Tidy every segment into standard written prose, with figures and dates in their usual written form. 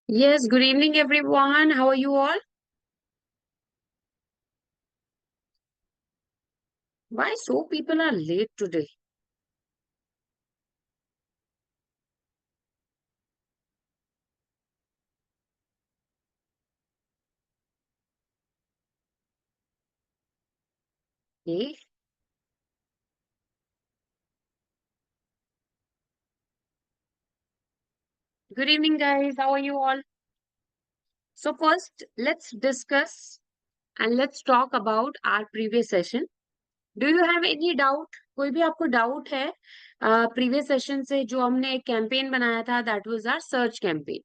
Yes, good evening, everyone. How are you all? Why so people are late today? Hey, good evening, guys. How are you all? So first, let's discuss and let's talk about our previous session. Do you have any doubt? कोई भी आपको doubt है previous session से जो हमने एक campaign बनाया था that was our search campaign.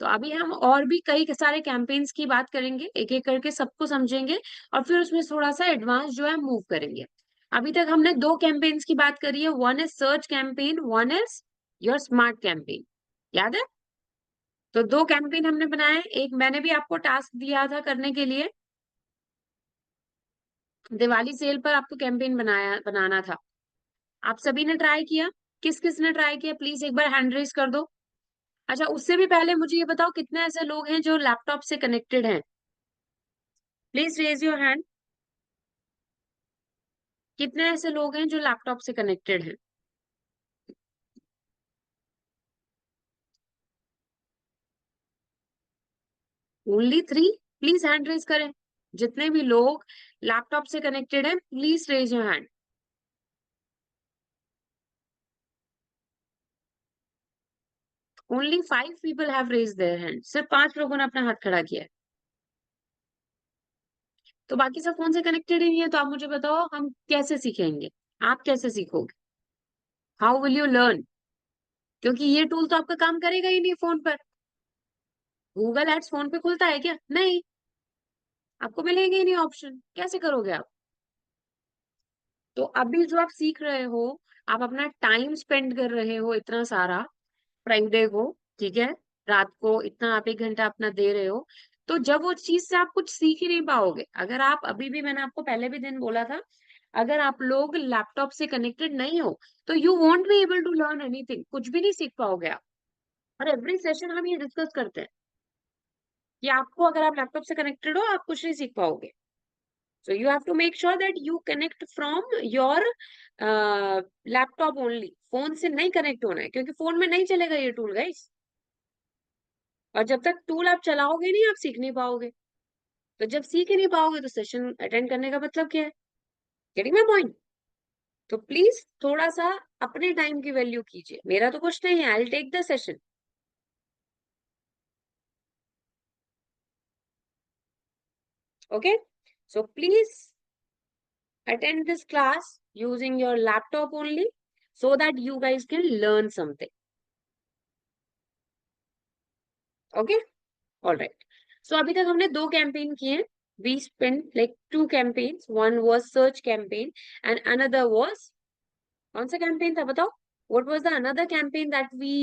तो अभी हम और भी कई सारे कैंपेन्स की बात करेंगे, एक एक करके सबको समझेंगे और फिर उसमें थोड़ा सा एडवांस जो है मूव करेंगे। अभी तक हमने दो कैंपेन्स की बात करी है, one is search campaign, one is your smart campaign. याद है? तो दो कैंपेन हमने बनाए, एक मैंने भी आपको टास्क दिया था करने के लिए, दिवाली सेल पर आपको कैंपेन बनाना था। आप सभी ने ट्राई किया? किस किस ने ट्राई किया प्लीज एक बार हैंड रेज कर दो। अच्छा, उससे भी पहले मुझे ये बताओ कितने ऐसे लोग हैं जो लैपटॉप से कनेक्टेड हैं? Please raise your hand. कितने ऐसे लोग हैं जो लैपटॉप से कनेक्टेड हैं? Only three? Please hand raise करें। जितने भी लोग लैपटॉप से कनेक्टेड हैं please raise your hand. Only 5 people have raise their hand. सिर्फ 5 लोगों ने अपना हाथ खड़ा किया है। तो बाकी सब फोन से कनेक्टेड ही नहीं है, तो आप मुझे बताओ हम कैसे सीखेंगे? आप कैसे सीखोगे? How will you learn? क्योंकि ये टूल तो आपका काम करेगा ही नहीं फोन पर। गूगल एड्स फोन पे खुलता है क्या? नहीं। आपको मिलेंगे ही नहीं ऑप्शन, कैसे करोगे आप? तो अभी जो आप सीख रहे हो, आप अपना टाइम स्पेंड कर रहे हो इतना सारा फ्राइडे को, ठीक है, रात को इतना आप 1 घंटा अपना दे रहे हो, तो जब वो चीज से आप कुछ सीख ही नहीं पाओगे। अगर आप अभी भी, मैंने आपको पहले भी दिन बोला था, अगर आप लोग लैपटॉप से कनेक्टेड नहीं हो तो you won't be able to learn anything, कुछ भी नहीं सीख पाओगे आप। और एवरी सेशन हम ये डिस्कस करते हैं कि आपको, अगर आप लैपटॉप से कनेक्टेड हो, आप कुछ नहीं सीख पाओगे। So you have to make sure that you connect from your laptop only. Phone से नहीं कनेक्ट होना है, क्योंकि फोन में नहीं चलेगा ये टूल गाइस। और जब तक टूल आप चलाओगे नहीं, आप सीख नहीं पाओगे। तो जब सीख ही नहीं पाओगे तो सेशन अटेंड करने का मतलब क्या है? Getting my point? तो प्लीज थोड़ा सा अपने टाइम की वैल्यू कीजिए। मेरा तो कुछ नहीं है, I will take the session. Okay, so please attend this class using your laptop only so that you guys can learn something. Okay, all right. So अभी तक हमने दो कैंपेन किए हैं। We spent like two campaigns. One was search campaign and another was, कौन सा campaign था बताओ? What was the another campaign that we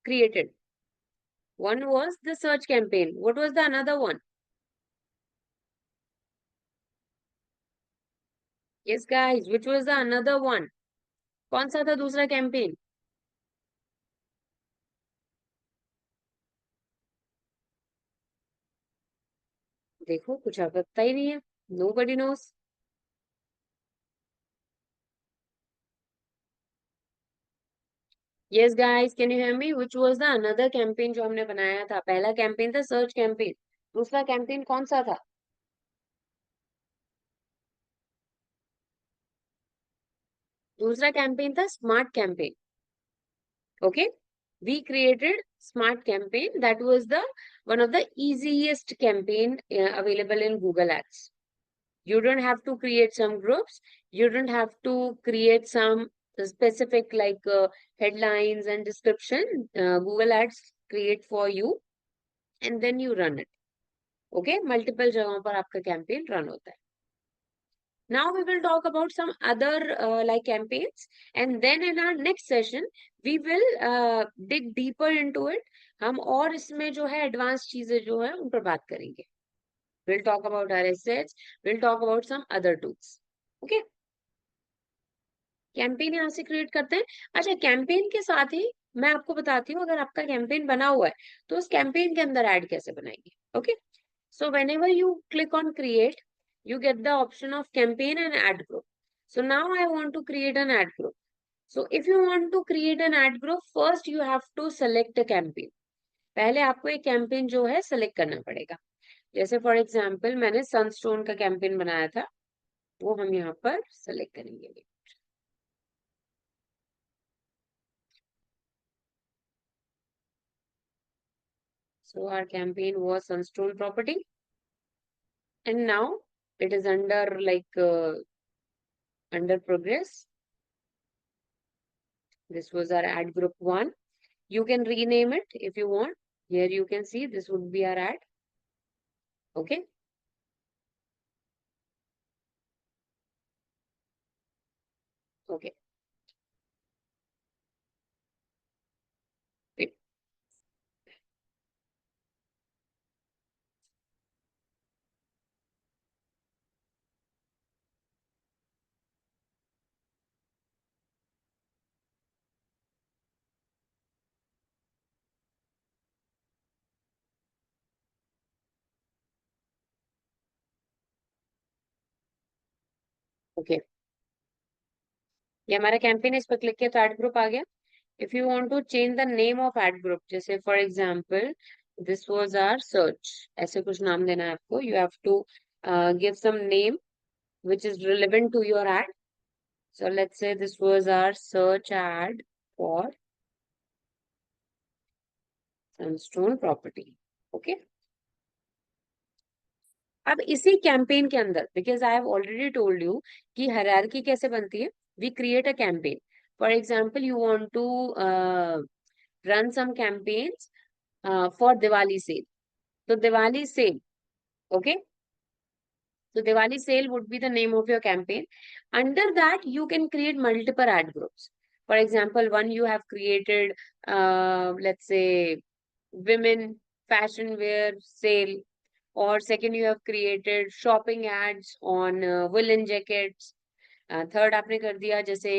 created? One was the search campaign. What was the another one? Yes guys, which was the another one? कौन सा था दूसरा campaign? देखो, कुछ पता ही नहीं है। Nobody knows. Yes guys, can you hear me? Which was the another campaign जो हमने बनाया था? पहला कैंपेन था सर्च कैंपेन, दूसरा कैंपेन कौन सा था? दूसरा कैंपेन था smart campaign. Okay, we created smart campaign. That was the one of the easiest campaign available in Google Ads. You don't have to create some groups. You don't have to create some specific like headlines and description. Google Ads create for you and then you run it. Okay, multiple जगहों पर आपका campaign run होता है. Now we will talk about some other like campaigns, and then in our next session we will dig deeper into it. हम और इसमें जो है एडवांस चीजें जो है उन पर बात करेंगे. We'll talk about RSS. We'll talk about some other tools. Okay? Campaign यहाँ से क्रिएट करते हैं। अच्छा, कैंपेन के साथ ही मैं आपको बताती हूँ, अगर आपका कैंपेन बना हुआ है तो उस कैंपेन के अंदर ऐड कैसे बनाएंगे. Okay, so whenever you click on create, you get the option of campaign and ad group. So now I want to create an ad group. So if you want to create an ad group, first you have to select a campaign. पहले आपको एक campaign जो है select करना पड़ेगा. जैसे for example मैंने Sunstone का कैंपेन बनाया था, वो हम यहाँ पर सेलेक्ट करेंगे. So our campaign was Sunstone property, and now it is under under progress. This was our ad group 1. You can rename it if you want. Here you can see this would be our ad. Okay. Okay. Wait. Okay. ये हमारा campaign है, इस पर click किया तो add group आ गया. If you want to change the name of ad group, जैसे for example this was our search, ऐसे कुछ नाम देना है आपको. You have to give some name which is relevant to your ad. So let's say this was our search ad for Sunstone property. Okay. अब इसी campaign के अंदर, because I have already told you कि hierarchy कैसे बनती है. We create a campaign. For example you want to run some campaigns for Diwali sale. तो Diwali sale, okay, so Diwali sale would be the name of your campaign. Under that you can create multiple ad groups. For example, one you have created let's say women fashion wear sale, or second you have created shopping ads on woolen jackets. Third आपने कर दिया जैसे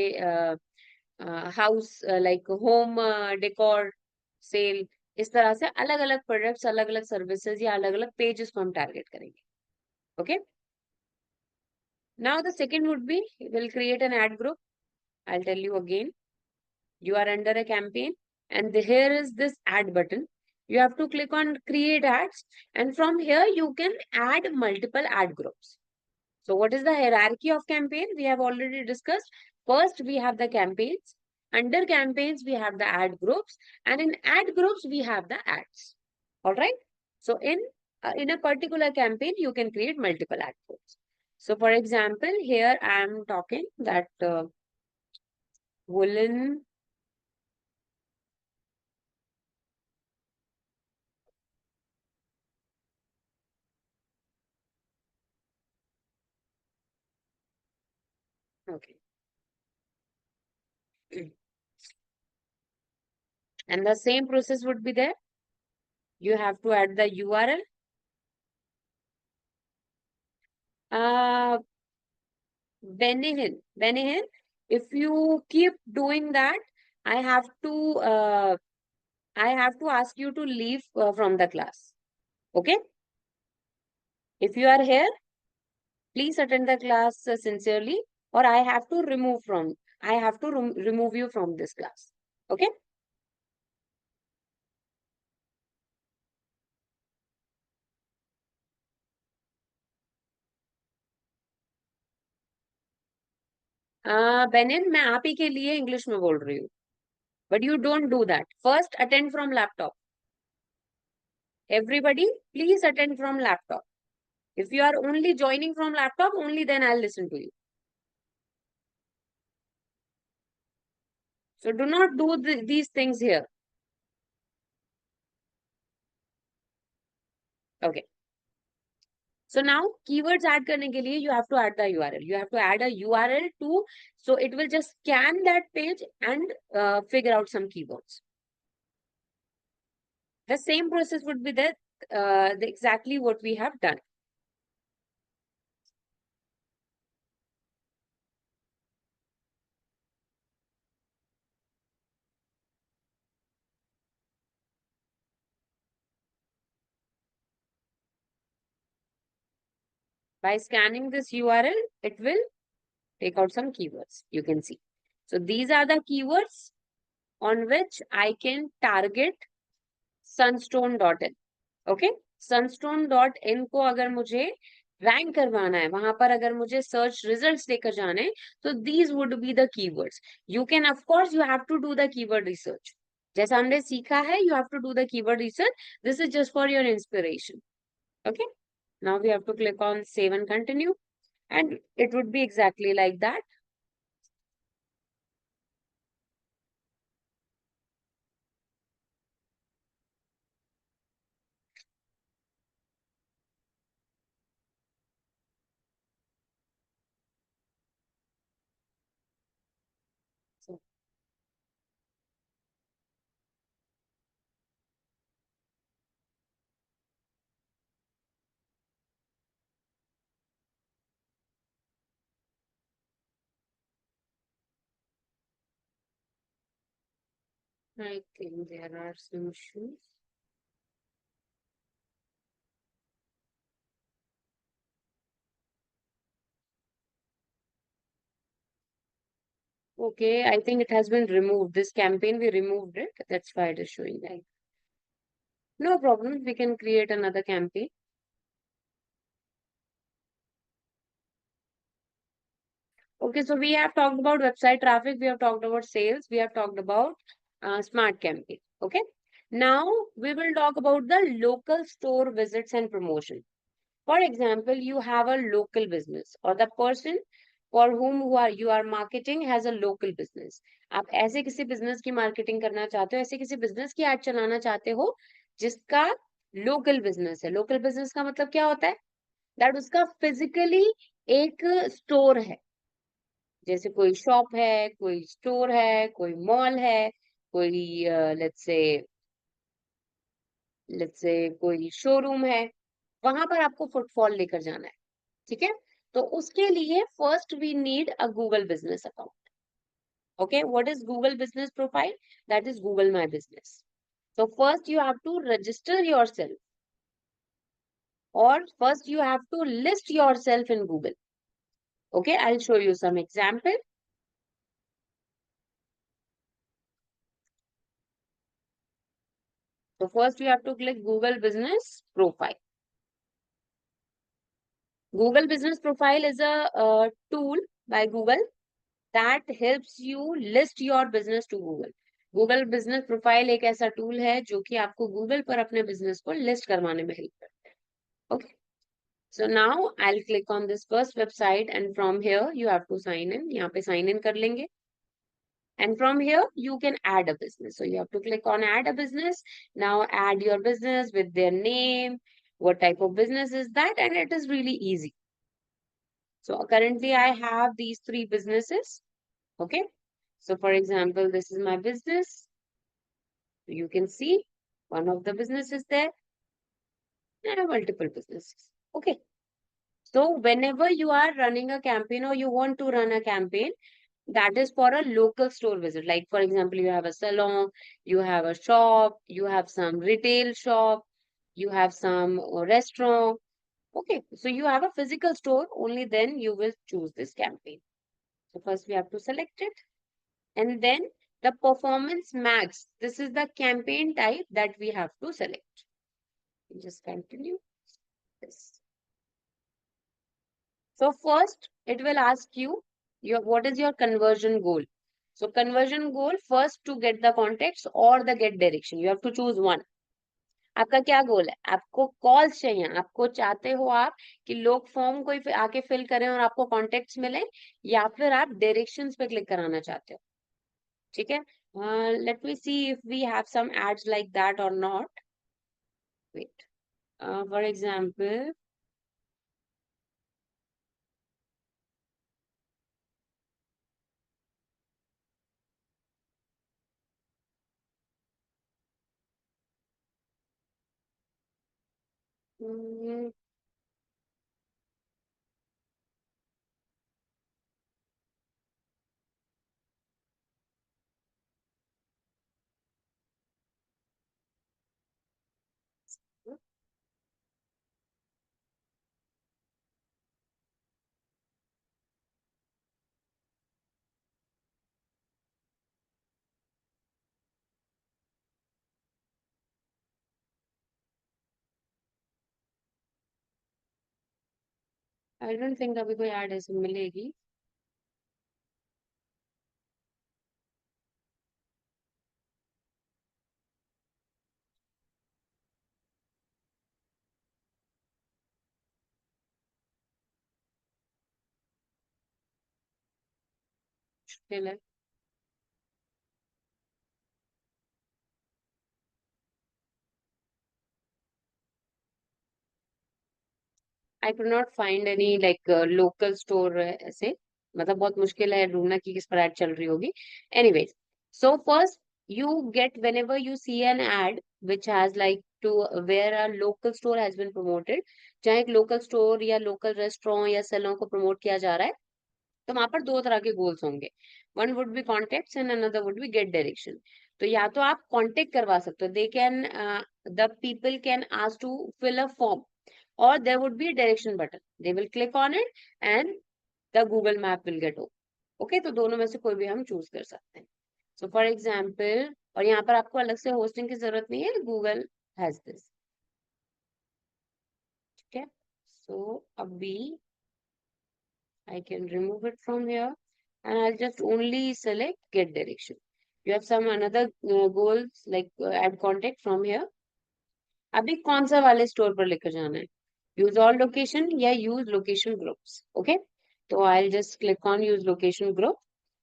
house like home decor sale. इस तरह से अलग अलग products, अलग अलग सर्विसेज या अलग अलग पेजेस को हम टारगेट करेंगे. Okay. Now the second would be, we'll create an ad group. I'll tell you again. You are under a campaign and here is this ad button. You have to click on create ads, and from here you can add multiple ad groups. So what is the hierarchy of campaign? We have already discussed. First we have the campaigns. Under campaigns we have the ad groups, and in ad groups we have the ads. All right. So in a particular campaign you can create multiple ad groups. So for example, here I am talking that woolen okay. And the same process would be there. You have to add the URL. Benihin, if you keep doing that, I have to ask you to leave from the class. Okay? If you are here, please attend the class sincerely, or I have to remove you from this class. Okay? Benin, मैं आप ही के लिए English में बोल रही हूँ. But you don't do that. First, attend from laptop. Everybody, please attend from laptop. If you are only joining from laptop, only then I'll listen to you. So do not do these things here. Okay. So now keywords add करने के लिए you have to add the URL. You have to add a URL to, so it will just scan that page and figure out some keywords. The same process would be there, exactly what we have done. By scanning this URL, it will take out some keywords. You can see. So these are the keywords on which I can target sunstone.in. Okay, sunstone.in को अगर मुझे rank करवाना है, वहां पर अगर मुझे search results लेकर जाने हैं, तो these would be the keywords. You can of course you have to do the keyword research. जैसा हमने सीखा है, you have to do the keyword research. This is just for your inspiration. Okay, now we have to click on save and continue, and it would be exactly like that. I think there are some issues. Okay, I think it has been removed. This campaign, we removed it. That's why it is showing that. No problem. We can create another campaign. Okay, so we have talked about website traffic. We have talked about sales. We have talked about smart campaign. Okay. Now we will talk about the local store visits and promotion. For example, you have a local business or the person for whom you are marketing has a local business. आप ऐसे किसी business की marketing करना चाहते हो, ऐसे किसी business की ad चलाना चाहते हो जिसका local business है. Local business का मतलब क्या होता है? That उसका physically एक store है. जैसे कोई शॉप है, कोई स्टोर है, कोई मॉल है, कोई लेट्स से कोई शोरूम है, वहां पर आपको फुटफॉल लेकर जाना है. ठीक है, तो उसके लिए first we need a Google business account. Okay, what is Google business profile? That is Google my business. So first you have to register yourself, or first you have to list yourself in Google. Okay, I'll show you some example. So first you have to click Google Business Profile. Google Business Profile is a tool by Google that helps you list your business to Google. Google Business Profile एक ऐसा tool है जो कि आपको Google पर अपने business को list करवाने में help करता है. Okay. So now I'll click on this first website and from here you have to sign in. यहाँ पे sign in कर लेंगे. And from here you can add a business. So you have to click on add a business. Now add your business with their name, what type of business is that, and it is really easy. So currently I have these three businesses. Okay. So for example, this is my business. You can see one of the businesses there. There are multiple businesses. Okay. So whenever you are running a campaign or you want to run a campaign, that is for a local store visit. Like for example, you have a salon, you have a shop, you have some retail shop, you have some restaurant. Okay. So you have a physical store, only then you will choose this campaign. So first we have to select it. And then the performance max. This is the campaign type that we have to select. Just continue this. So first it will ask you what is your conversion goal. So conversion goal, first to get the context or the get direction. You have to choose one. आपका क्या गोल है? आपको calls चाहिए, आपको चाहते हो आप कि लोग फॉर्म कोई आके फिल करें और आपको कॉन्टेक्ट्स मिले, या फिर आप डायरेक्शंस पे क्लिक कराना चाहते हो. ठीक है, let me see if we have some ads like that or not. Wait, for example, mm, I don't think अभी कोई ऐड ऐसे मिलेगी। मुश्किल है। I could not find any like local store ऐसे, मतलब बहुत मुश्किल है ढूंढना कि किस पर ऐड चल रही होगी। Anyways, so first you get whenever you see an ad which has like to where a local store has been promoted, जहाँ एक लोकल स्टोर या लोकल रेस्टोरेंट या सैलून को प्रमोट किया जा रहा है, तो वहां पर दो तरह के गोल्स होंगे। One would be contact and another would be get direction. तो या तो आप कॉन्टेक्ट करवा सकते हो, they can, the people can ask to fill a form, or there would be a direction button. They will click on it and the Google map will get open. Okay, तो दोनों में से कोई भी हम चूज कर सकते हैं। So for example, और यहाँ पर आपको अलग से होस्टिंग की जरूरत नहीं है, Google has this। ठीक है, so अभी I can remove it from here and I'll just only select get direction. You have some another goals like add contact from here। अभी कौन सा वाले स्टोर पर लेकर जाना है, यूज ऑल लोकेशन या यूज लोकेशन ग्रुप्स। ओके, तो I will just click on use location group.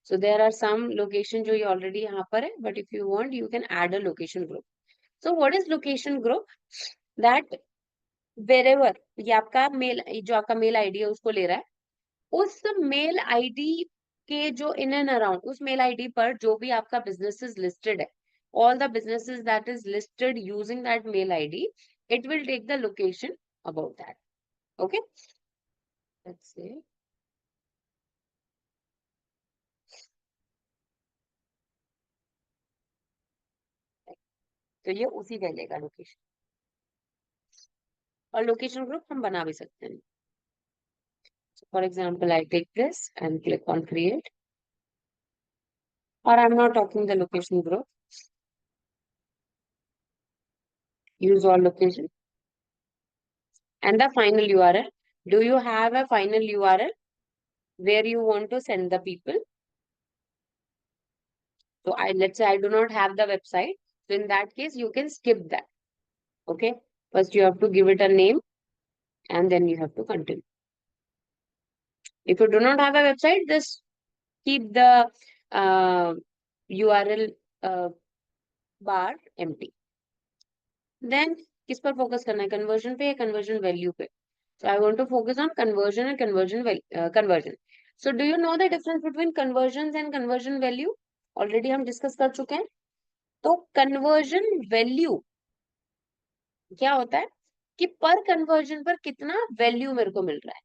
So there are some location जो ये ऑलरेडी यहाँ पर है, but if you want you can add a location group. So what is location group, that wherever, ये आपका mail, जो आपका mail ID है उसको ले रहा है, उस मेल आईडी के जो इन एंड अराउंड उस मेल आईडी पर जो भी आपका बिजनेसेस लिस्टेड है, all the businesses that is listed using that mail id, it will take the location about that। okay, let's say, तो ये उसी का लेगा लोकेशन। और लोकेशन ग्रुप हम बना भी सकते हैं। For example I take this and click on create, और I am not talking the location group, use all location and the final url। do you have a final url where you want to send the people? So I, let's say I do not have the website, so in that case you can skip that। okay, first you have to give it a name and then you have to continue। if you do not have a website, just keep the url uh, bar empty। then किस पर focus करना है, conversion पे या conversion value पे? so I want to focus on conversion and conversion। so do you know the difference between conversions and conversion value? Already हम discuss कर चुके हैं। तो कन्वर्जन वैल्यू क्या होता है कि पर कन्वर्जन पर कितना वैल्यू मेरे को मिल रहा है।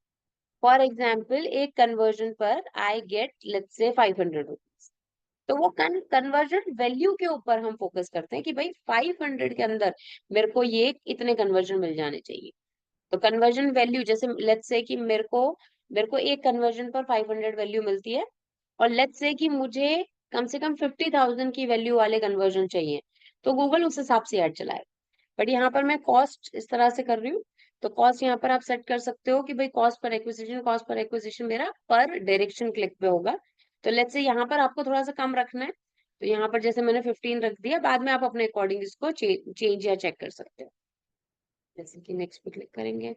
फॉर एग्जाम्पल, एक कन्वर्जन पर I get let's say 500 rupees. तो वो कन्वर्जन वैल्यू के ऊपर हम फोकस करते हैं कि भाई 500 के अंदर मेरे को ये इतने कन्वर्जन मिल जाने चाहिए। तो कन्वर्जन वैल्यू, जैसे लेट्स से कि मेरे को एक कन्वर्जन पर 500 वैल्यू मिलती है, और लेट्स से कि मुझे कम से कम 50,000 की वैल्यू वाले कन्वर्जन चाहिए, तो गूगल उस हिसाब से ऐड चलाए। बट यहाँ पर मैं कॉस्ट इस तरह से कर रही हूँ, तो कॉस्ट यहाँ पर आप सेट कर सकते हो कि भाई कॉस्ट पर एक्विजिशन मेरा पर डायरेक्शन क्लिक पे होगा। तो लेट्स से यहाँ पर आपको थोड़ा सा कम रखना है, तो यहाँ पर जैसे मैंने 15 रख दिया, बाद में आप अपने अकॉर्डिंग इसको चेंज या चेक कर सकते हो। जैसे कि नेक्स्ट पे क्लिक करेंगे,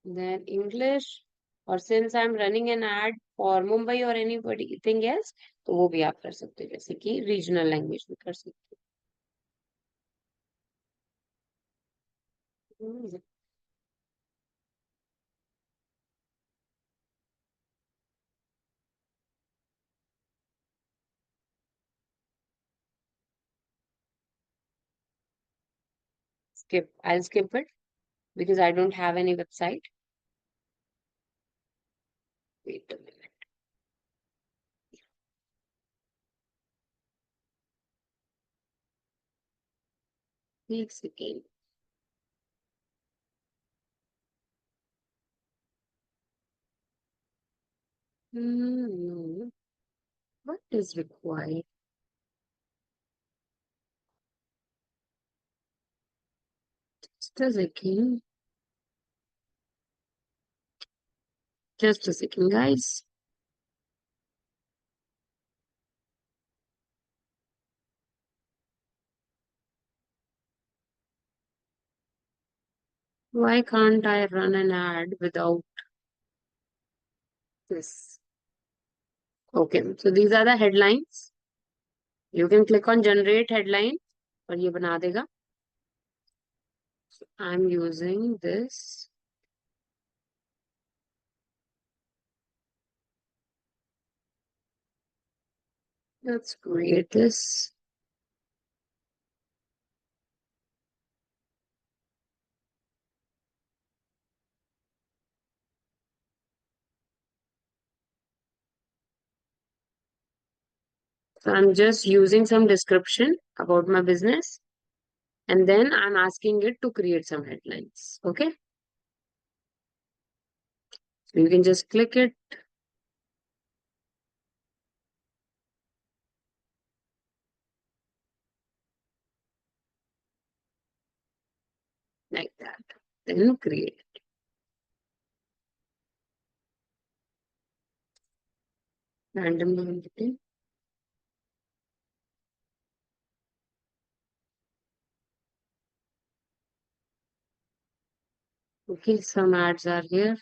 देन इंग्लिश, और since I am running an ad for Mumbai और एनी थिंग एल्स, तो वो भी आप कर सकते हो, जैसे कि रीजनल लैंग्वेज में कर सकते हो। skip I'll skip it because I don't have any website। wait a minute, एक second. what is required? Just a second। Just a second, guys. Why can't I run an ad without this? Okay, so these are the headlines. You can click on generate headline और ये बना देगा. I'm using this. Let's create this. So I'm just using some description about my business, and then I'm asking it to create some headlines. Okay. So you can just click it like that. Then create it. Randomly. Okay, some ads are here.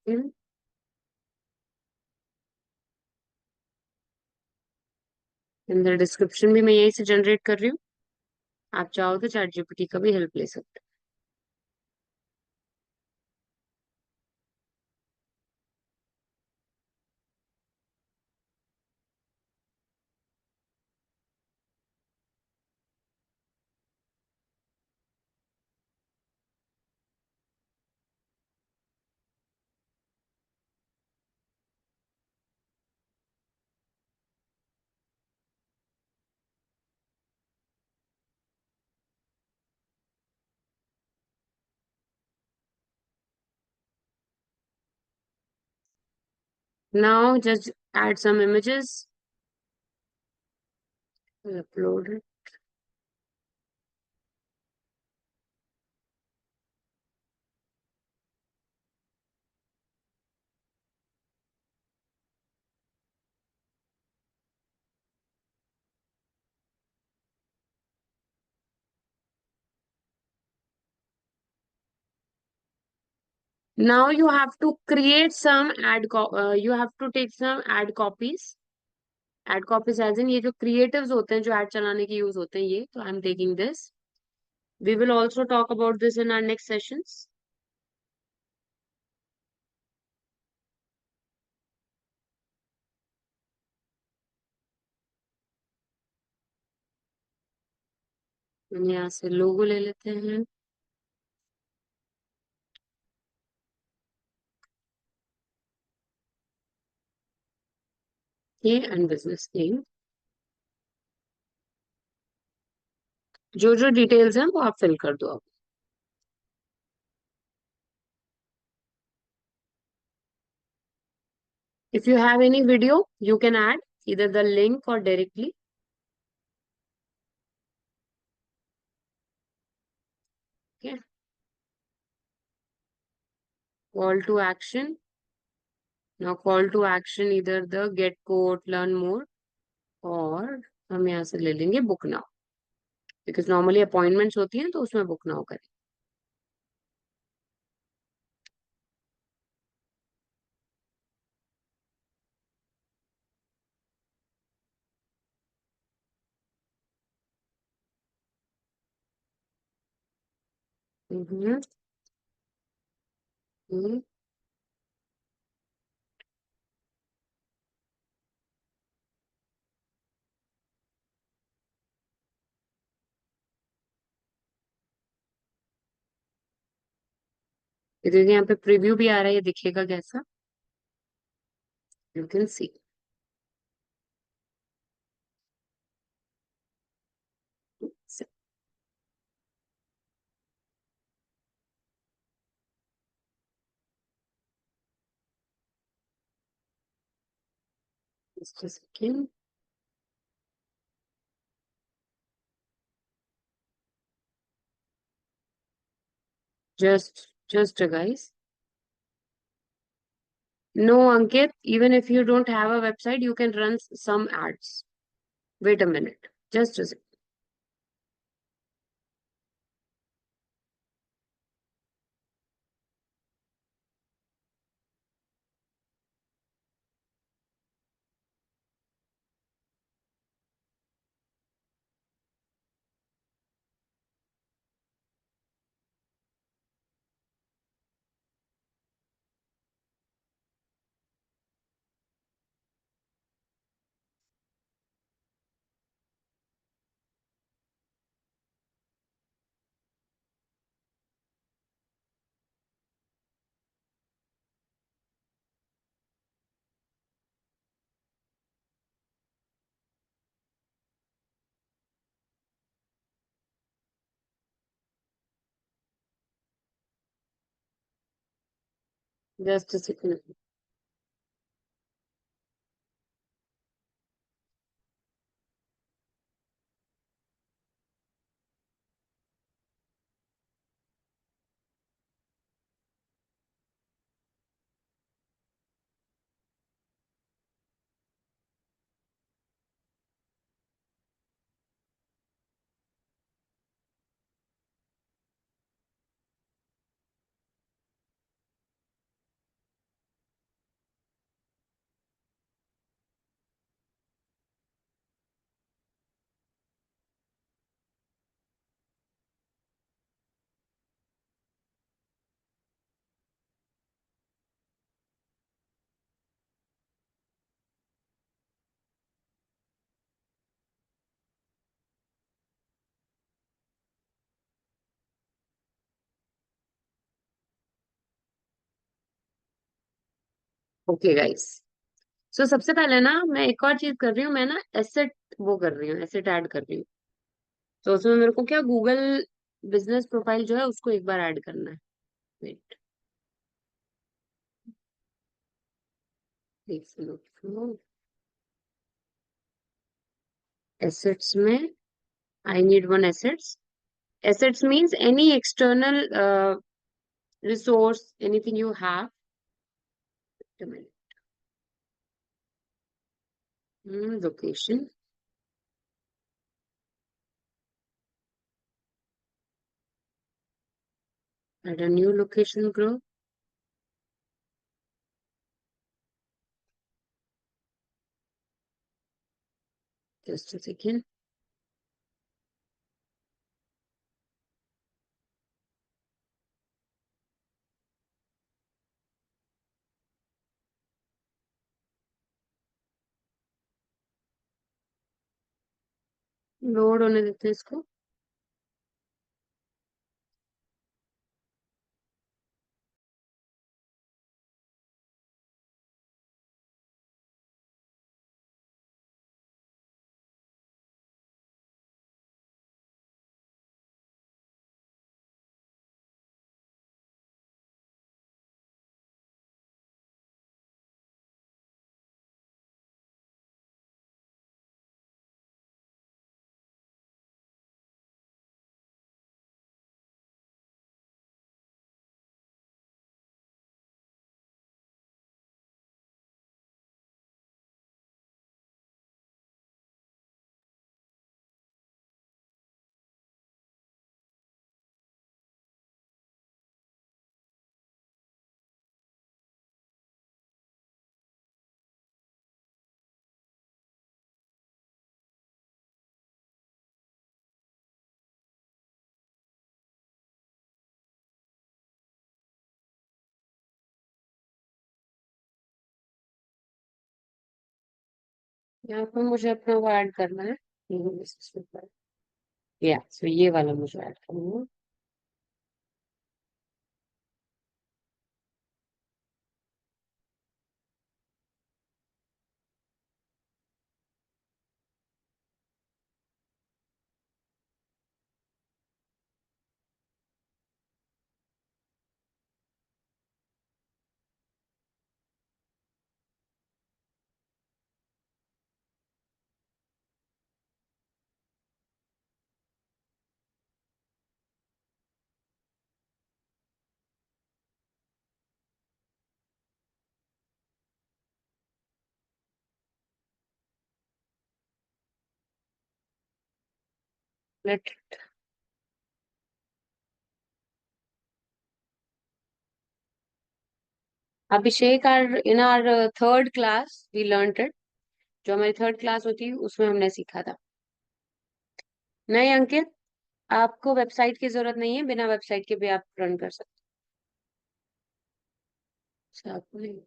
In the description भी मैं यहीं से generate कर रही हूँ. आप चाहो तो चैट जीपीटी का भी हेल्प ले सकते हैं. Now just add some images. We'll upload it. Now you have to create some you have to take some ad copies. Ad copies as in ये जो creatives होते हैं जो ad चलाने के use होते हैं ये. तो I'm taking this. We will also talk about this in our next sessions. हम यहाँ से लोगो ले लेते हैं. ये and business name. जो जो डिटेल्स हैं वो आप फिल कर दो. If you have any video, you can add either the link or directly. Okay. Call to action. Now call to action either the get quote, learn more, और हम यहाँ से ले लेंगे book now. Because normally appointments होती हैं तो उसमें book now करें. हम्म. हम्म. ये देखिए यहाँ पे प्रीव्यू भी आ रहा है. ये दिखेगा कैसा? You can see. Just a second. Just guys. No, Ankit, even if you don't have a website, you can run some ads. Wait a minute. Just a second. Just a second. Okay guys. So सबसे पहले ना मैं एक और चीज कर रही हूँ, मैं ना एसेट वो कर रही हूँ, एसेट ऐड कर रही हूँ। तो उसमें मेरे को क्या गूगल बिजनेस प्रोफाइल जो है उसको एक बार ऐड करना है। वेट, एक मिनट। एसेट्स में I need one assets. Assets means any external resource, anything you have. Wait a minute. Location. Add a new location group. Just a second. Load होने देते हैं इसको। यहाँ पर मुझे अपना वो ऐड करना है। या सो ये वाला मुझे ऐड करना है। Let Abhishek, are in our third class we learned it. जो हमारी थर्ड क्लास होती है उसमें हमने सीखा था। नहीं अंकित, आपको वेबसाइट की जरूरत नहीं है, बिना वेबसाइट के भी आप रन कर सकते हैं। अच्छा, आपको नहीं।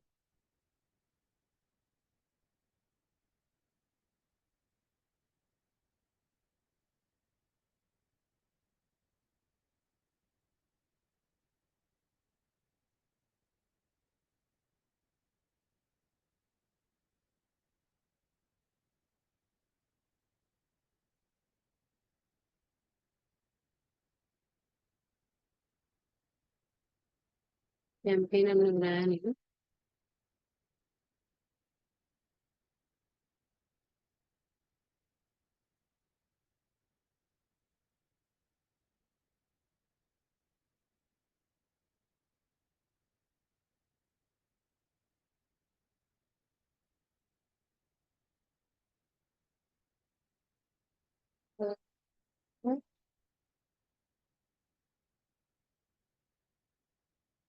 कैंपेन हमने बनाया नहीं है।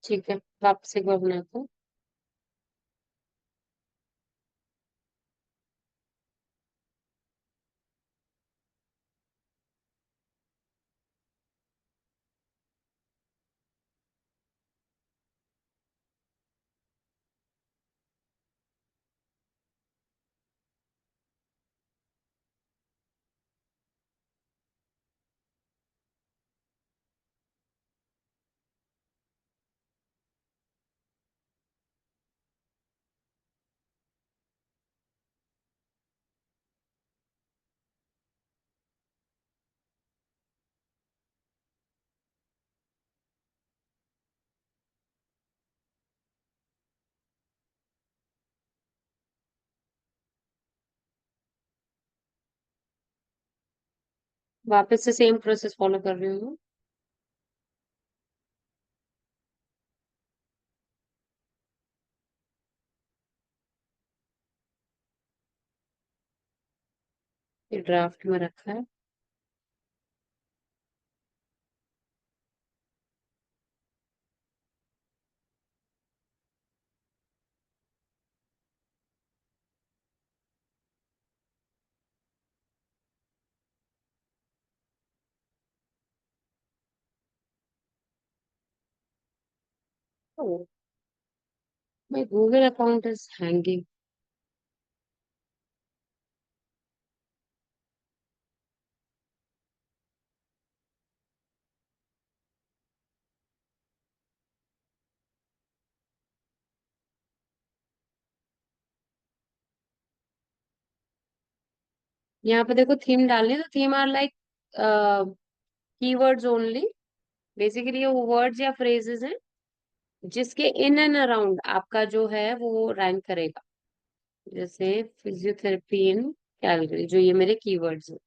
ठीक है, वापस एक बार बनाते हैं। वापस से सेम प्रोसेस फॉलो कर रही हूँ। ये ड्राफ्ट में रखा है। My Google account is hanging. यहाँ पे देखो थीम डालनी है, तो theme are like keywords only. Basically ये वर्ड्स या फ्रेजेस हैं जिसके इन एंड अराउंड आपका जो है वो रैंक करेगा। जैसे फिजियोथेरेपी इन कैलगरी, जो ये मेरे कीवर्ड्स हैं।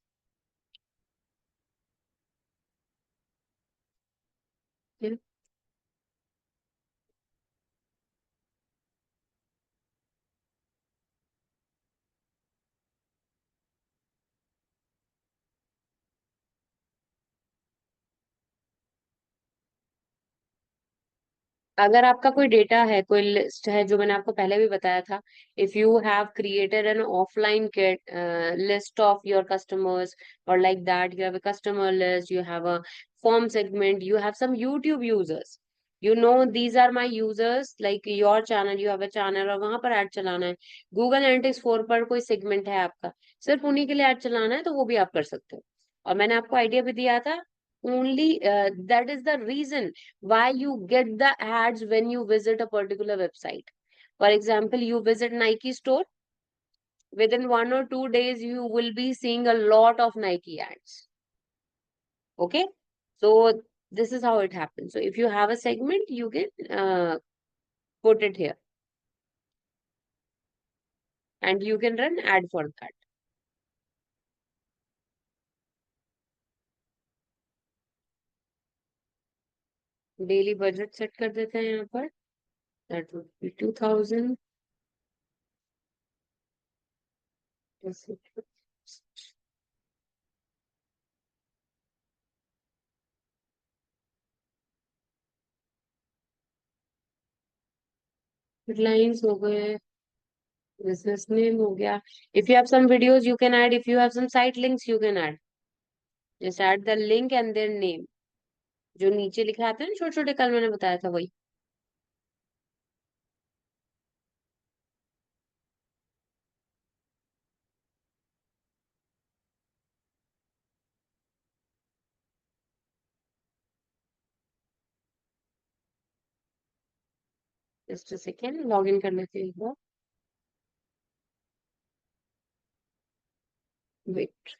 अगर आपका कोई डेटा है, कोई लिस्ट है, जो मैंने आपको पहले भी बताया था, if you have created an offline list of your customers, और like that you have a customer list, you have a form segment, you have some YouTube users, you know these are my users, like your channel, you have a channel और वहां पर add चलाना है। Google analytics 4 पर कोई segment है आपका, सिर्फ उन्हीं के लिए ऐड चलाना है, तो वो भी आप कर सकते हो। और मैंने आपको आइडिया भी दिया था, only that is the reason why you get the ads when you visit a particular website. For example, you visit Nike store, within 1 or 2 days you will be seeing a lot of Nike ads. Okay, so this is how it happens. So if you have a segment, you can put it here and you can run ad for that. Daily budget set कर देते हैं यहाँ पर, that would be 2000। Headlines हो गए, business name हो गया. If you have some videos you can add, if you have some site links you can add. Just add the link and their name. जो नीचे लिखा आता है ना छोटे छोटे, कल मैंने बताया था वही. Just a second, log in कर लेते हैं एक बार. वेट.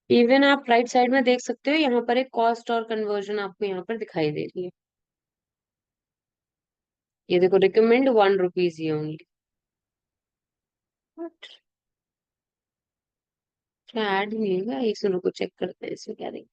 इवन आप राइट साइड में देख सकते हो, यहाँ पर एक कॉस्ट और कन्वर्जन आपको यहाँ पर दिखाई दे रही है. ये देखो, रिकमेंड 1 रुपीज ये ओनली. बट क्या ऐड मिलेगा, एक सुनो को चेक करते हैं इसमें क्या देंगे.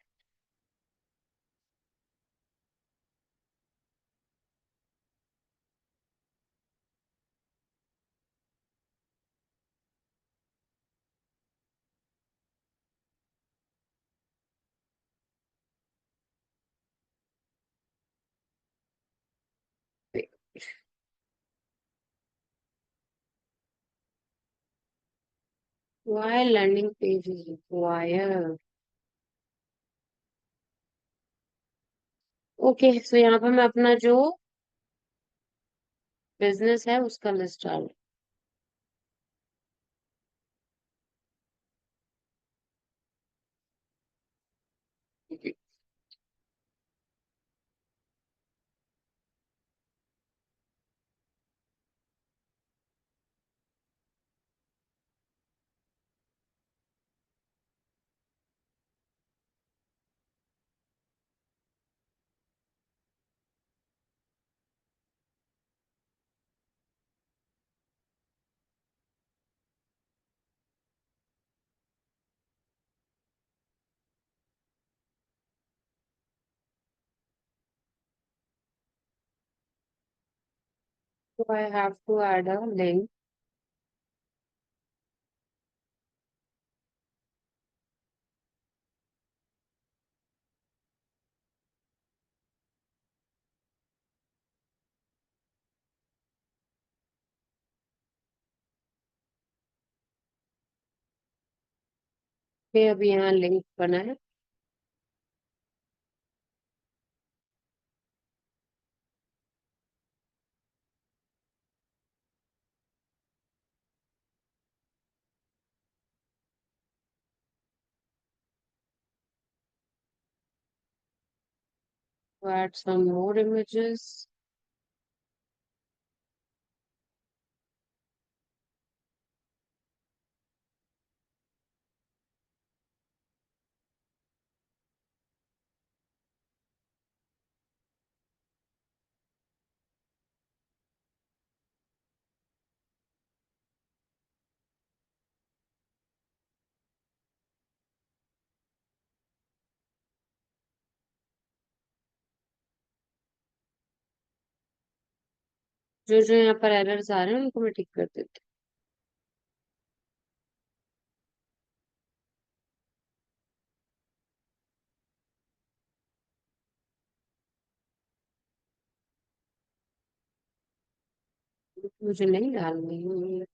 Why landing page is required? Okay, so यहाँ पर मैं अपना जो बिजनेस है उसका लिस्ट डाल. So I have to add a link. फिर अभी यहाँ लिंक बना है. To add some more images. जो जो यहाँ पर एरर्स आ रहे हैं उनको मैं ठीक कर देती हूँ. मुझे नहीं डालनी है.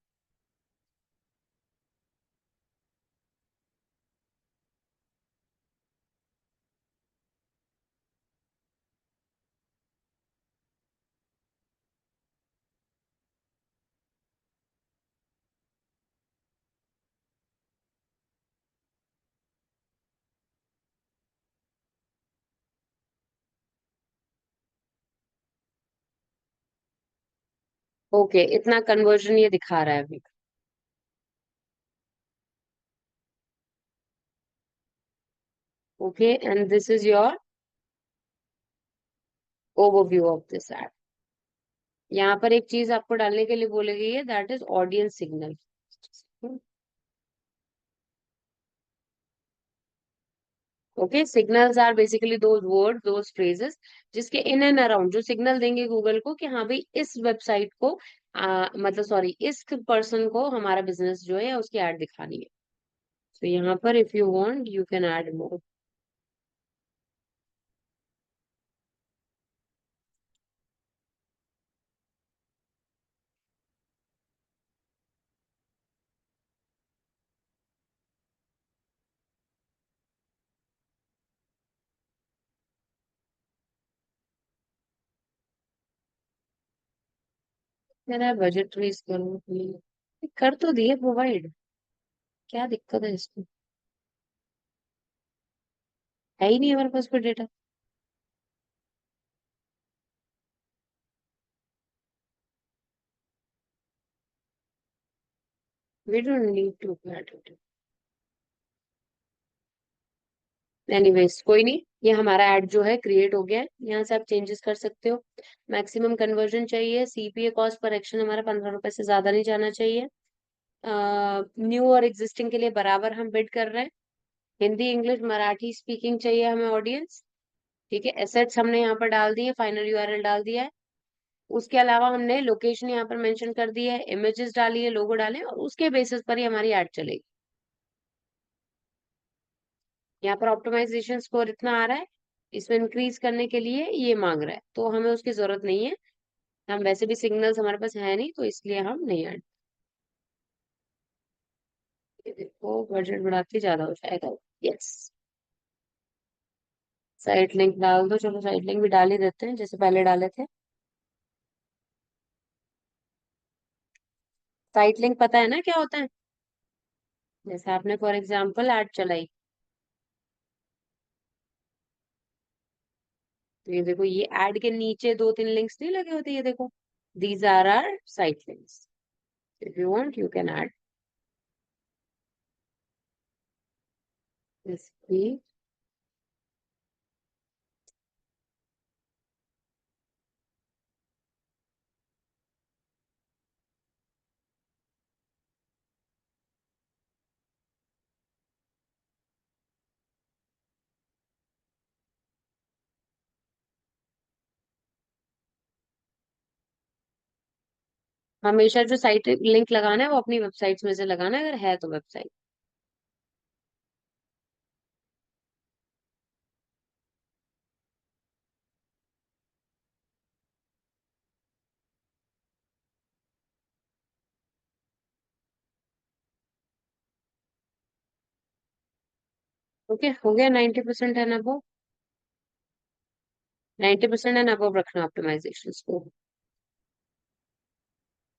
ओके, इतना कन्वर्जन ये दिखा रहा है अभी. Okay, and this is your overview of this app. यहाँ पर एक चीज आपको डालने के लिए बोली गई है, that is audience signal. Okay, signals are basically those word, those phrases जिसके इन एंड अराउंड जो सिग्नल देंगे गूगल को कि हाँ भाई इस वेबसाइट को मतलब सॉरी इस पर्सन को हमारा बिजनेस जो है उसकी एड दिखानी है। तो यहाँ पर if you want you can add more. मेरा बजट रेज करो please। कर तो दिए प्रोवाइड, क्या दिक्कत है इसमें? है ही नहीं हमारे पास कोई data. We don't need to add it. Anyways कोई नहीं, ये हमारा ऐड जो है क्रिएट हो गया है, यहाँ से आप चेंजेस कर सकते हो। मैक्सिमम कन्वर्जन चाहिए, सीपीए कॉस्ट पर एक्शन हमारा 15 रुपए से ज्यादा नहीं जाना चाहिए। न्यू और एग्जिस्टिंग के लिए बराबर हम बिड कर रहे हैं। हिंदी इंग्लिश मराठी स्पीकिंग चाहिए हमें ऑडियंस। ठीक है, एसेट्स हमने यहाँ पर डाल दिए, फाइनल यूआरएल डाल दिया है। उसके अलावा हमने लोकेशन यहाँ पर मेंशन कर दी है, इमेजेस डाली है, लोगो डाले और उसके बेसिस पर ही हमारी ऐड चलेगी। यहाँ पर ऑप्टिमाइजेशन स्कोर इतना आ रहा है, इसमें इंक्रीज करने के लिए ये मांग रहा है, तो हमें उसकी जरूरत नहीं है। हम वैसे भी सिग्नल्स हमारे पास है नहीं, तो इसलिए हम नहीं ऐड। ये देखो बजट बढ़ाते ज्यादा हो जाएगा। यस, साइट लिंक डाल दो, चलो साइट लिंक भी डाल ही देते हैं जैसे पहले डाले थे। साइट लिंक पता है ना क्या होता है? जैसे आपने फॉर एग्जांपल ऐड चलाई, तो ये देखो ये ऐड के नीचे दो तीन लिंक्स नहीं लगे होते, ये देखो these are our site links. If you want you can add this. हमेशा जो साइट लिंक लगाना है वो अपनी वेबसाइट्स में से लगाना है, अगर है तो वेबसाइट। ओके, हो गया 90% एंड अबव। 90% एंड अबव रखना ऑप्टिमाइजेशन को।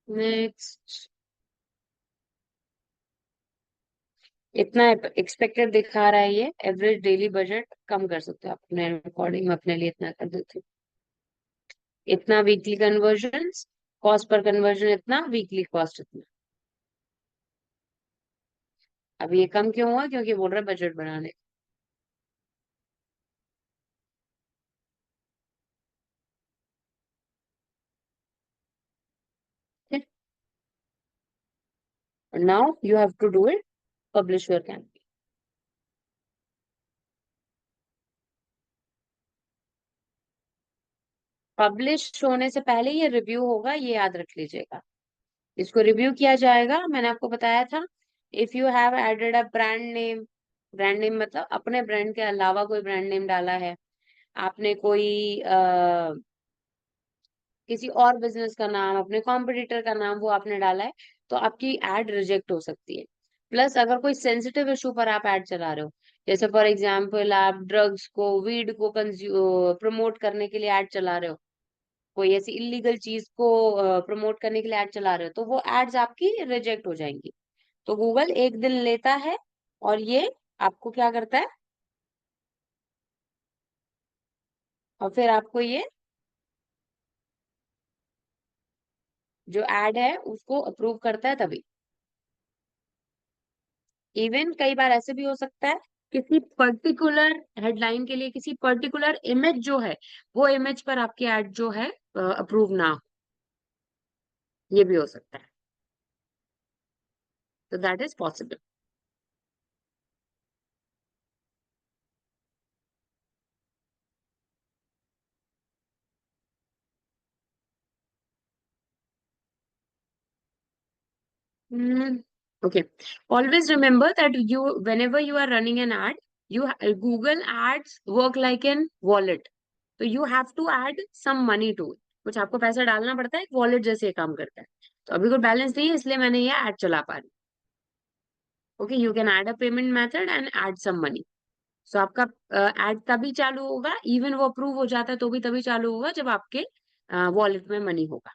नेक्स्ट। इतना एक्सपेक्टेड दिखा रहा है, ये एवरेज डेली बजट कम कर सकते हो आप अपने अकॉर्डिंग, मैं अपने लिए इतना कर देती हूँ। इतना weekly conversion, cost per conversion इतना, वीकली कॉस्ट इतना। अब ये कम क्यों हुआ? क्योंकि बोल रहा है बजट बढ़ाने। Now you have to do it, publish your campaign. Publish होने से पहले ये रिव्यू होगा, ये याद रख लीजिएगा। इसको रिव्यू किया जाएगा, मैंने आपको बताया था। If you have added a brand name, brand name मतलब अपने ब्रांड के अलावा कोई ब्रांड नेम डाला है, आपने कोई किसी और बिजनेस का नाम, अपने कॉम्पिटिटर का नाम वो आपने डाला है, तो आपकी एड रिजेक्ट हो सकती है। प्लस अगर कोई सेंसिटिव इशू पर आप एड चला रहे हो, जैसे फॉर एग्जांपल आप ड्रग्स को, वीड को प्रमोट करने के लिए एड चला रहे हो, कोई ऐसी इलीगल चीज को प्रमोट करने के लिए ऐड चला रहे हो, तो वो एड्स आपकी रिजेक्ट हो जाएंगी। तो गूगल एक दिन लेता है और ये आपको क्या करता है, और फिर आपको ये जो एड है उसको अप्रूव करता है तभी। इवन कई बार ऐसे भी हो सकता है, किसी पर्टिकुलर हेडलाइन के लिए किसी पर्टिकुलर इमेज जो है, वो इमेज पर आपकी एड जो है अप्रूव ना हो, ये भी हो सकता है। तो that is possible. Okay. Always remember that whenever you are running an ad, Google Ads work like an wallet. So you have to add some money to it. कुछ आपको पैसा डालना पड़ता है, एक वॉलेट जैसे ये काम करता है. तो अभी कोई बैलेंस नहीं है, इसलिए मैंने ये ऐड चला पा रही. Okay, you can add a payment method and add some money. So आपका ऐड तभी चालू होगा, इवन वो अप्रूव हो जाता है तो भी तभी चालू होगा जब आपके वॉलेट में मनी होगा.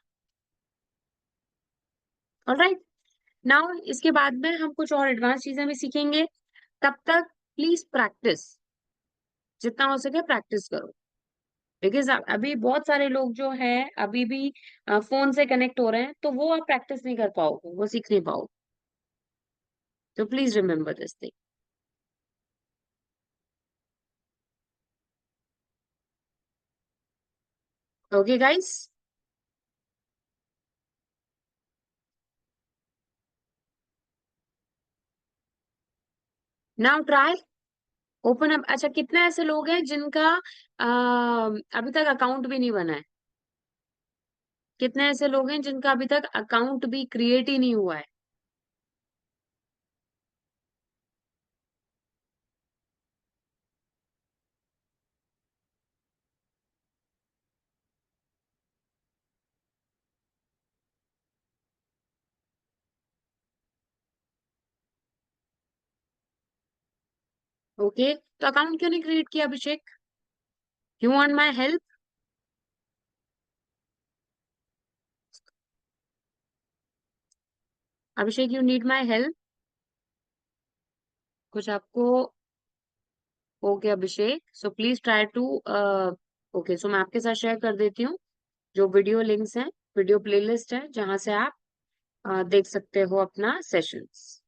ऑलराइट. नाउ इसके बाद में हम कुछ और एडवांस चीजें भी सीखेंगे. तब तक प्लीज प्रैक्टिस, जितना हो सके प्रैक्टिस करो. बिकॉज अभी बहुत सारे लोग जो है अभी भी फोन से कनेक्ट हो रहे हैं, तो वो आप प्रैक्टिस नहीं कर पाओगे, वो सीख नहीं पाओगे. तो please remember this thing. Okay guys. Now try open up. अच्छा, कितने ऐसे लोग हैं जिनका अभी तक अकाउंट भी नहीं बना है? कितने ऐसे लोग हैं जिनका अभी तक अकाउंट भी क्रिएट ही नहीं हुआ है? ओके, तो अकाउंट क्यों नहीं क्रिएट किया Abhishek? You want my help? Abhishek, you need my help? कुछ आपको? Okay Abhishek, so please try to. Okay, so मैं आपके साथ शेयर कर देती हूँ जो वीडियो लिंक्स हैं, वीडियो प्लेलिस्ट है जहां से आप देख सकते हो अपना सेशंस.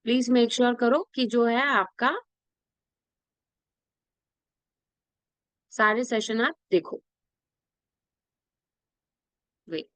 प्लीज मेक श्योर करो कि जो है आपका सारे सेशन आप देखो. वेट.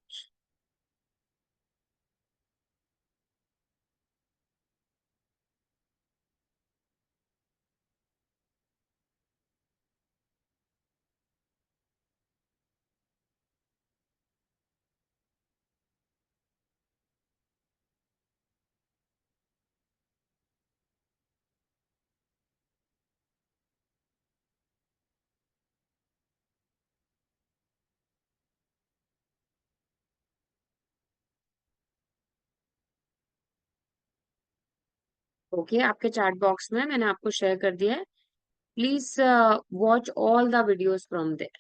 ओके, आपके चैट बॉक्स में मैंने आपको शेयर कर दिया है. Please watch all the videos from there.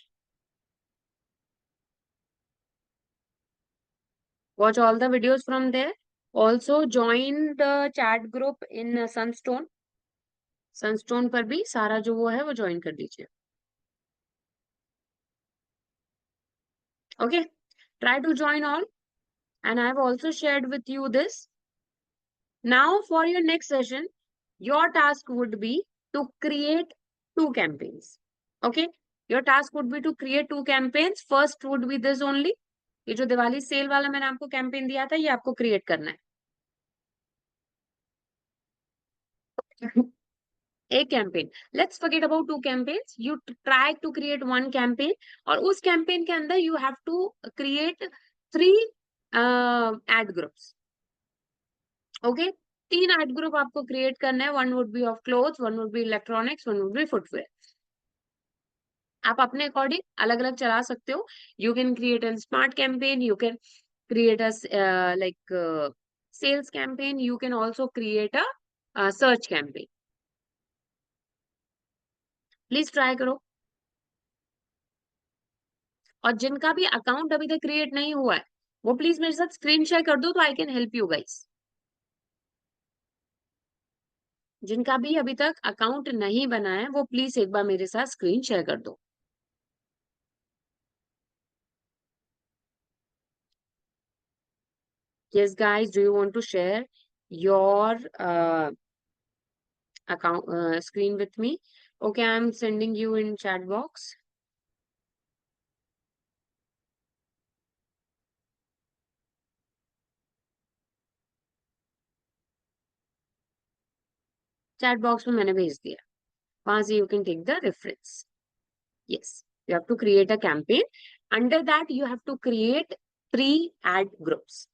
Watch all the videos from there. Also join the chat group in Sunstone. Sunstone पर भी सारा जो वो है वो ज्वाइन कर दीजिए. Okay, try to join all, and I've also shared with you this. Now for your next session, your task would be to create two campaigns. Okay, your task would be to create two campaigns. First would be this only. ये जो Diwali cell वाला मैंने आपको campaign दिया था, ये आपको create करना है. एक campaign. Let's forget about two campaigns. You try to create one campaign, और उस कैंपेन के अंदर you have to create three ad groups. Okay, तीन एड ग्रुप आपको क्रिएट करना है. One would be of clothes, one would be electronics, one would be footwear. आप अपने अकॉर्डिंग अलग अलग चला सकते हो. You can create a smart campaign, you can create a like sales campaign, you can also create a search campaign. Please try करो. और जिनका भी अकाउंट अभी तक क्रिएट नहीं हुआ है, वो प्लीज मेरे साथ स्क्रीन शेयर कर दो, तो I can help you guys. जिनका भी अभी तक अकाउंट नहीं बना है, वो प्लीज एक बार मेरे साथ स्क्रीन शेयर कर दो. Yes, guys, do you want to share your account screen with me? Okay, I'm sending you in chat box. Chat box में मैंने भेज दिया, वहां से you can take the reference. Yes, you have to create a campaign. Under that, you have to create 3 ad groups.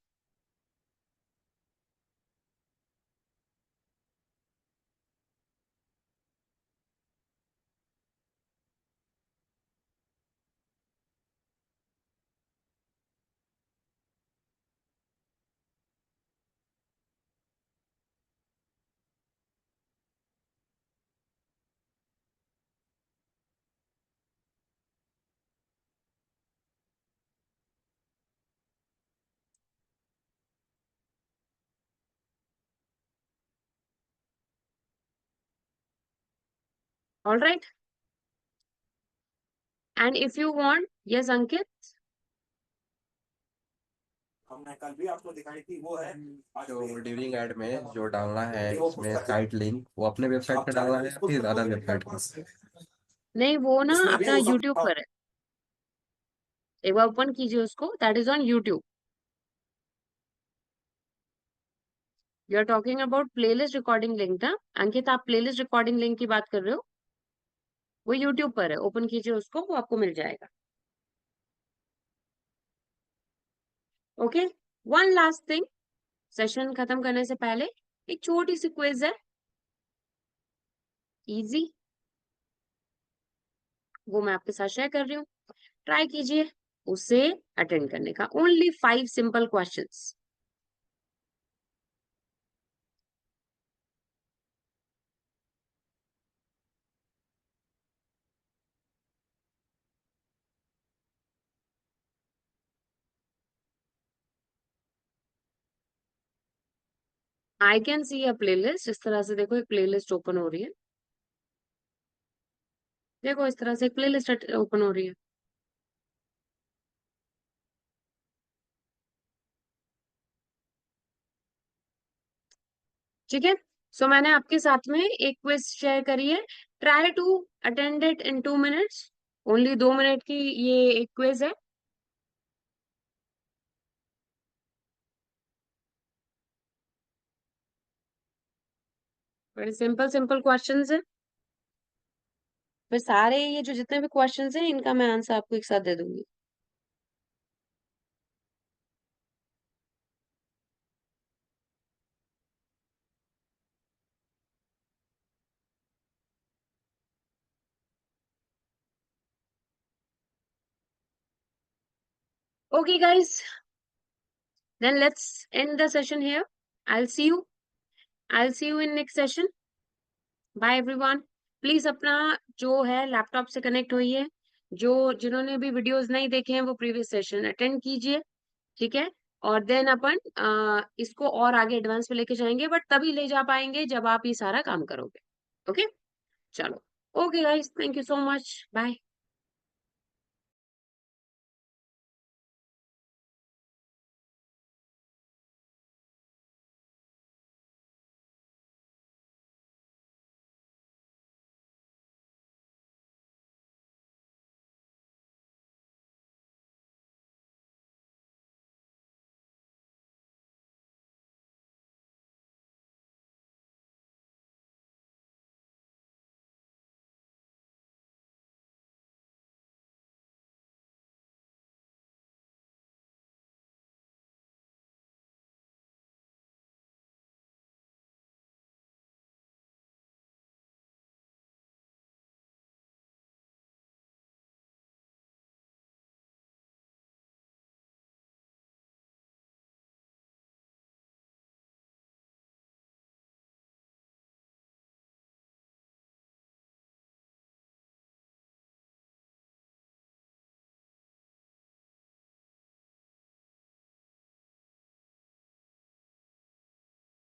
All right. And if you want, yes, Ankit, हमने कल भी आपको दिखाई थी वो है जो ड्यूरिंग एड में जो डालना है इसमें साइट लिंक वो अपने वेबसाइट पे डालना है या फिर अदर वेबसाइट पे। नहीं वो ना इसमें भी अपना वो सब YouTube पर है. एक बार ओपन कीजिए उसको. That is on YouTube. You are talking about playlist recording link ना. अंकित, आप प्लेलिस्ट रिकॉर्डिंग लिंक की बात कर रहे हो? वो YouTube पर है. ओपन कीजिए उसको, वो आपको मिल जाएगा. Okay. One last thing, session खत्म करने से पहले एक छोटी सी क्विज है. इजी. वो मैं आपके साथ शेयर कर रही हूँ. ट्राई कीजिए उसे अटेंड करने का. Only 5 simple questions. I can see a playlist. इस तरह से देखो, एक प्लेलिस्ट ओपन हो रही है. देखो इस तरह से एक प्लेलिस्ट ओपन हो रही है. ठीक है. सो मैंने आपके साथ में एक क्विज शेयर करी है. Try to attend it in 2 minutes. Only 2 minute की ये एक क्विज है. बड़े सिंपल सिंपल क्वेश्चंस है. फिर सारे ये जो जितने भी क्वेश्चंस हैं इनका मैं आंसर आपको एक साथ दे दूंगी. Okay, guys, then let's end the session here. I'll see you. I'll see you in next session. Bye everyone. Please अपना जो है लैपटॉप से कनेक्ट होइए. जो जिन्होंने भी वीडियोस नहीं देखे हैं वो प्रीवियस सेशन अटेंड कीजिए. ठीक है. और देन अपन इसको और आगे एडवांस पे लेके जाएंगे, बट तभी ले जा पाएंगे जब आप ये सारा काम करोगे. ओके. चलो. Okay guys, thank you so much. Bye.